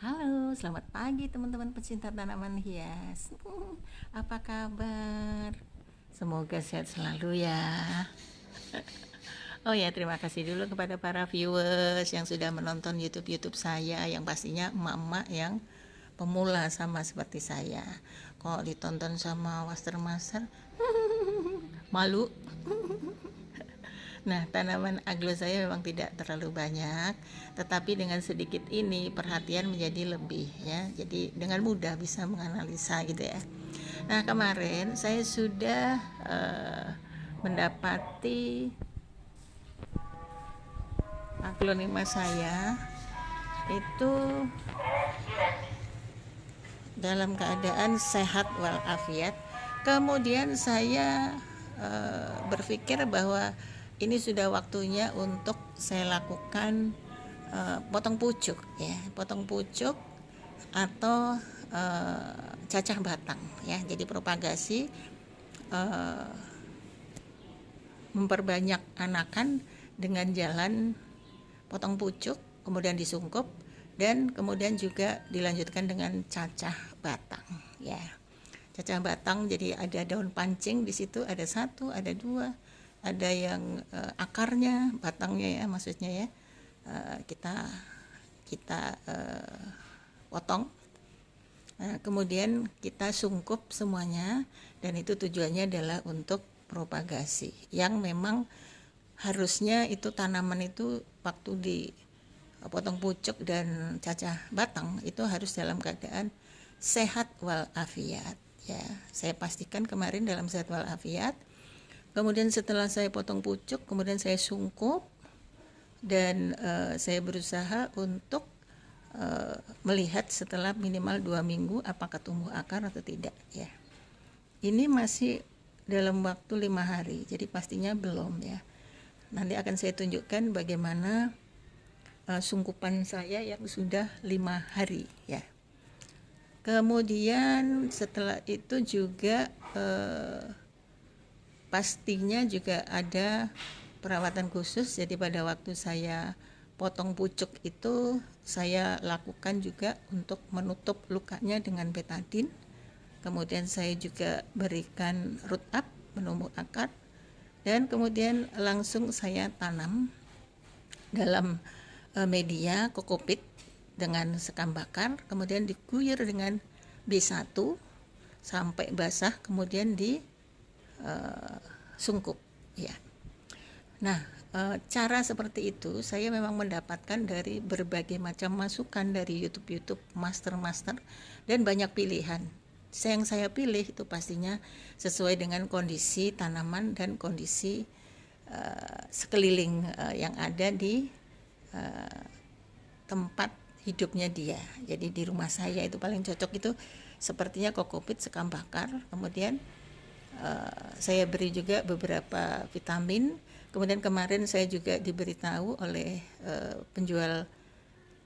Halo, selamat pagi teman-teman pecinta tanaman hias. Apa kabar? Semoga sehat selalu ya. Oh ya, terima kasih dulu kepada para viewers yang sudah menonton YouTube saya, yang pastinya emak-emak yang pemula sama seperti saya. Kok ditonton sama master-master? Malu. Nah, tanaman aglo saya memang tidak terlalu banyak, tetapi dengan sedikit ini perhatian menjadi lebih ya. Jadi dengan mudah bisa menganalisa gitu ya. Nah, kemarin saya sudah mendapati aglonema saya itu dalam keadaan sehat walafiat. Kemudian saya berpikir bahwa ini sudah waktunya untuk saya lakukan potong pucuk ya, potong pucuk atau cacah batang ya. Jadi propagasi, memperbanyak anakan dengan jalan potong pucuk, kemudian disungkup, dan kemudian juga dilanjutkan dengan cacah batang ya. Cacah batang, jadi ada daun pancing di situ, ada satu, ada dua, ada yang akarnya, batangnya ya maksudnya ya, kita potong. Nah, kemudian kita sungkup semuanya, dan itu tujuannya adalah untuk propagasi, yang memang harusnya itu tanaman itu waktu di potong pucuk dan cacah batang itu harus dalam keadaan sehat walafiat ya. Saya pastikan kemarin dalam sehat walafiat. Kemudian setelah saya potong pucuk, kemudian saya sungkup, dan saya berusaha untuk melihat setelah minimal 2 minggu apakah tumbuh akar atau tidak ya. Ini masih dalam waktu 5 hari, jadi pastinya belum ya. Nanti akan saya tunjukkan bagaimana sungkupan saya yang sudah 5 hari ya. Kemudian setelah itu juga pastinya juga ada perawatan khusus. Jadi pada waktu saya potong pucuk itu saya lakukan juga untuk menutup lukanya dengan betadine. Kemudian saya juga berikan root up, menumbuh akar, dan kemudian langsung saya tanam dalam media kokopit dengan sekam bakar, kemudian diguyur dengan B1 sampai basah, kemudian disungkup ya. Nah, cara seperti itu saya memang mendapatkan dari berbagai macam masukan dari YouTube master-master dan banyak pilihan. Yang saya pilih itu pastinya sesuai dengan kondisi tanaman dan kondisi sekeliling yang ada di tempat hidupnya dia. Jadi di rumah saya itu paling cocok itu sepertinya kokopit, sekam bakar, kemudian saya beri juga beberapa vitamin. Kemudian kemarin saya juga diberitahu oleh penjual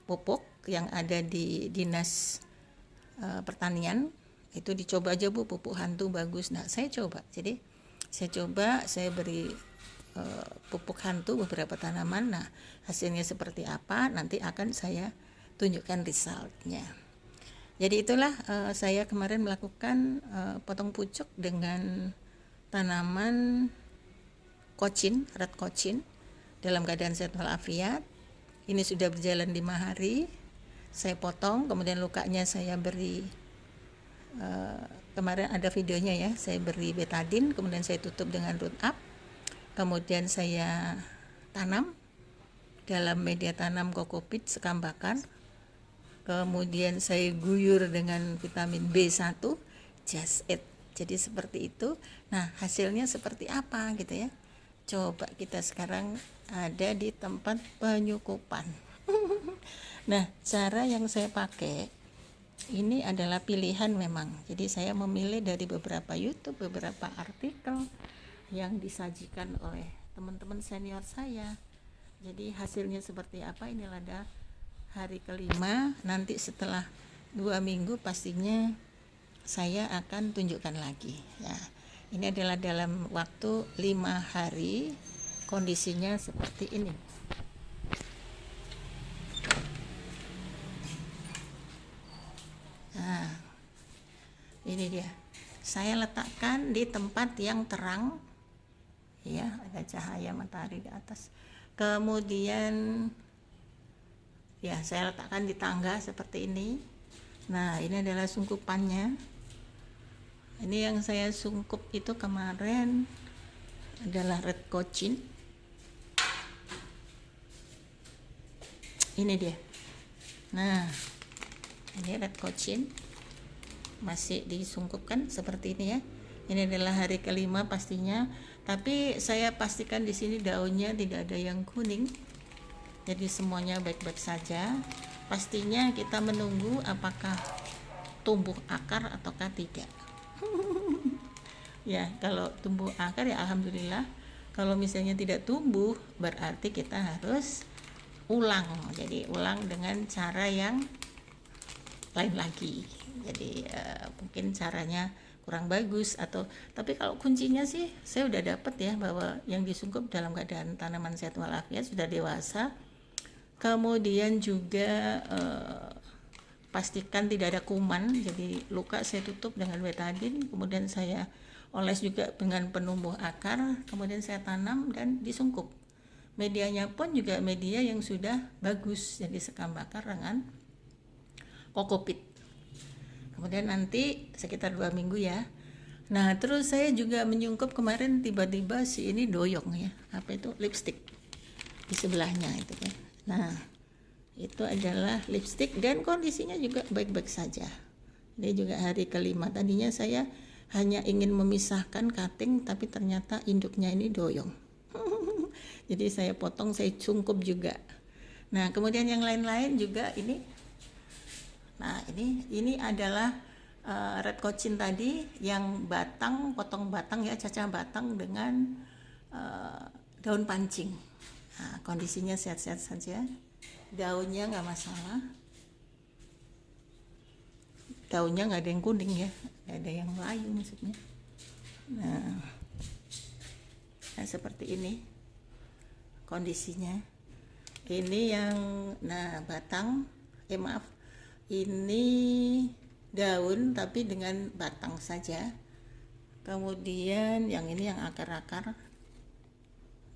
pupuk yang ada di dinas pertanian, itu dicoba aja Bu, pupuk hantu bagus. Nah saya coba, jadi saya beri pupuk hantu beberapa tanaman. Nah hasilnya seperti apa nanti akan saya tunjukkan resultnya. Jadi itulah saya kemarin melakukan potong pucuk dengan tanaman kocin, red kocin dalam keadaan sehat walafiat. Ini sudah berjalan 5 hari. Saya potong, kemudian lukanya saya beri kemarin ada videonya ya, saya beri betadine, kemudian saya tutup dengan root up, kemudian saya tanam dalam media tanam kokopit sekam bakar, kemudian saya guyur dengan vitamin B1 just add. Jadi seperti itu. Nah hasilnya seperti apa gitu ya, coba kita sekarang ada di tempat penyukupan. Nah cara yang saya pakai ini adalah pilihan memang. Jadi saya memilih dari beberapa YouTube, beberapa artikel yang disajikan oleh teman-teman senior saya. Jadi hasilnya seperti apa, inilah ada hari kelima. Nanti setelah 2 minggu pastinya saya akan tunjukkan lagi ya. Ini adalah dalam waktu 5 hari, kondisinya seperti ini. ini dia. Saya letakkan di tempat yang terang, ya, ada cahaya matahari di atas. Kemudian ya saya letakkan di tangga seperti ini. Nah, ini adalah sungkupannya. Ini yang saya sungkup itu kemarin adalah red cochin. Ini dia. Nah, ini red cochin masih disungkupkan seperti ini ya. Ini adalah hari kelima pastinya, tapi saya pastikan di sini daunnya tidak ada yang kuning, jadi semuanya baik-baik saja. Pastinya kita menunggu apakah tumbuh akar ataukah tidak. Ya, kalau tumbuh akar ya alhamdulillah. Kalau misalnya tidak tumbuh, berarti kita harus ulang. Jadi ulang dengan cara yang lain lagi. Jadi mungkin caranya kurang bagus, atau tapi kalau kuncinya sih saya udah dapet ya, bahwa yang disungkup dalam keadaan tanaman sehat walafiat sudah dewasa. Kemudian juga pastikan tidak ada kuman, jadi luka saya tutup dengan betadine, kemudian saya oles juga dengan penumbuh akar, kemudian saya tanam dan disungkup. Medianya pun juga media yang sudah bagus, jadi sekam bakar dengan kokopit. Kemudian nanti sekitar 2 minggu ya. Nah, terus saya juga menyungkup kemarin, tiba-tiba si ini doyong ya, apa itu, lipstick di sebelahnya itu ya. Nah, itu adalah lipstick dan kondisinya juga baik-baik saja. Ini juga hari kelima. Tadinya saya hanya ingin memisahkan cutting, tapi ternyata induknya ini doyong. Jadi saya potong, saya sungkup juga. Nah, kemudian yang lain-lain juga ini. Nah, ini adalah red cochin tadi yang batang, potong batang ya, cacah batang dengan daun pancing. Nah, kondisinya sehat-sehat saja. Daunnya nggak masalah. Daunnya nggak ada yang kuning ya, nggak ada yang layu maksudnya. Nah, seperti ini kondisinya. Ini yang, nah, batang, maaf, ini daun tapi dengan batang saja. Kemudian yang ini yang akar-akar.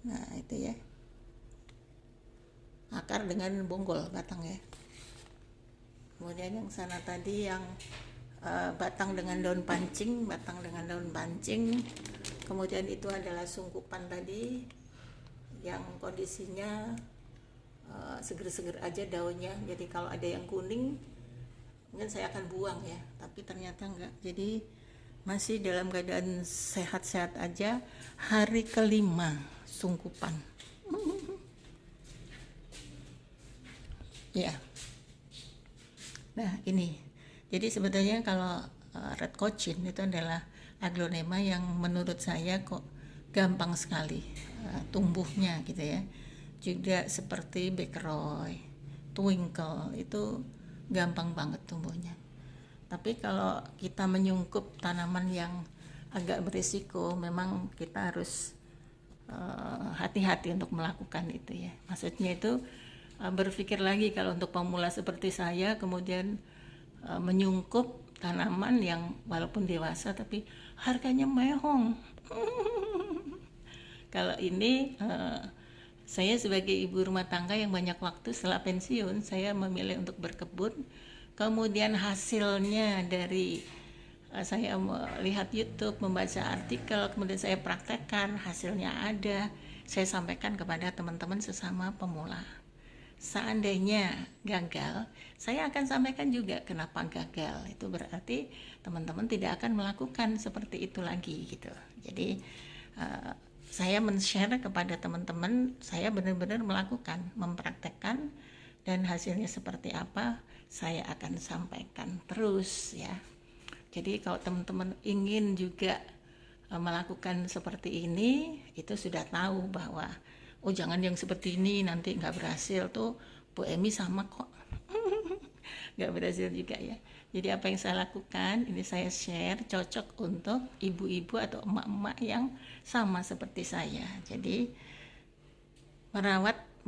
Nah, itu ya, akar dengan bonggol batang ya. Kemudian yang sana tadi yang batang dengan daun pancing, batang dengan daun pancing. Kemudian itu adalah sungkupan tadi yang kondisinya seger-seger aja daunnya. Jadi kalau ada yang kuning mungkin saya akan buang ya, tapi ternyata enggak. Jadi masih dalam keadaan sehat-sehat aja. Hari kelima sungkupan. Ya. Nah, ini. Jadi sebetulnya kalau red cochin itu adalah aglonema yang menurut saya kok gampang sekali tumbuhnya gitu ya. Juga seperti Beckeroy, Twinkle itu gampang banget tumbuhnya. Tapi kalau kita menyungkup tanaman yang agak berisiko, memang kita harus hati-hati untuk melakukan itu ya. Maksudnya itu berpikir lagi kalau untuk pemula seperti saya, kemudian menyungkup tanaman yang walaupun dewasa tapi harganya mehong. Kalau ini saya sebagai ibu rumah tangga yang banyak waktu setelah pensiun, saya memilih untuk berkebun. Kemudian hasilnya dari saya melihat YouTube, membaca artikel, kemudian saya praktekkan, hasilnya ada, saya sampaikan kepada teman-teman sesama pemula. Seandainya gagal, saya akan sampaikan juga kenapa gagal. Itu berarti teman-teman tidak akan melakukan seperti itu lagi gitu. Jadi saya men-share kepada teman-teman, saya benar-benar melakukan, mempraktekkan, dan hasilnya seperti apa saya akan sampaikan terus ya. Jadi kalau teman-teman ingin juga melakukan seperti ini, itu sudah tahu bahwa oh jangan yang seperti ini nanti nggak berhasil, tuh Bu Emi sama kok. Nggak berhasil juga ya. Jadi apa yang saya lakukan ini saya share, cocok untuk ibu-ibu atau emak-emak yang sama seperti saya. Jadi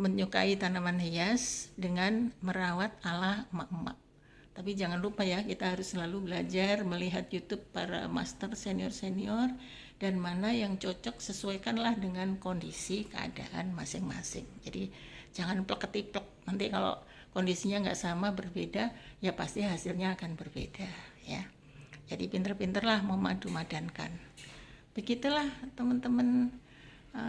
menyukai tanaman hias dengan merawat ala emak-emak. Tapi jangan lupa ya, kita harus selalu belajar melihat YouTube para master senior-senior, dan mana yang cocok sesuaikanlah dengan kondisi keadaan masing-masing. Jadi jangan plek-ketiplek, nanti kalau kondisinya nggak sama, berbeda, ya pasti hasilnya akan berbeda ya. Jadi pinter-pinterlah memadu-madankan. Begitulah teman-teman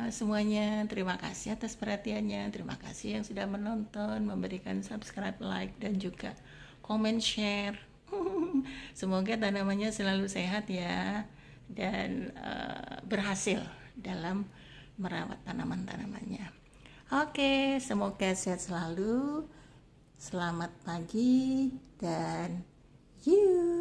semuanya. Terima kasih atas perhatiannya, terima kasih yang sudah menonton, memberikan subscribe, like, dan juga komen, share. Semoga tanamannya selalu sehat ya, dan berhasil dalam merawat tanaman-tanamannya. Oke, semoga sehat selalu. Selamat pagi dan you.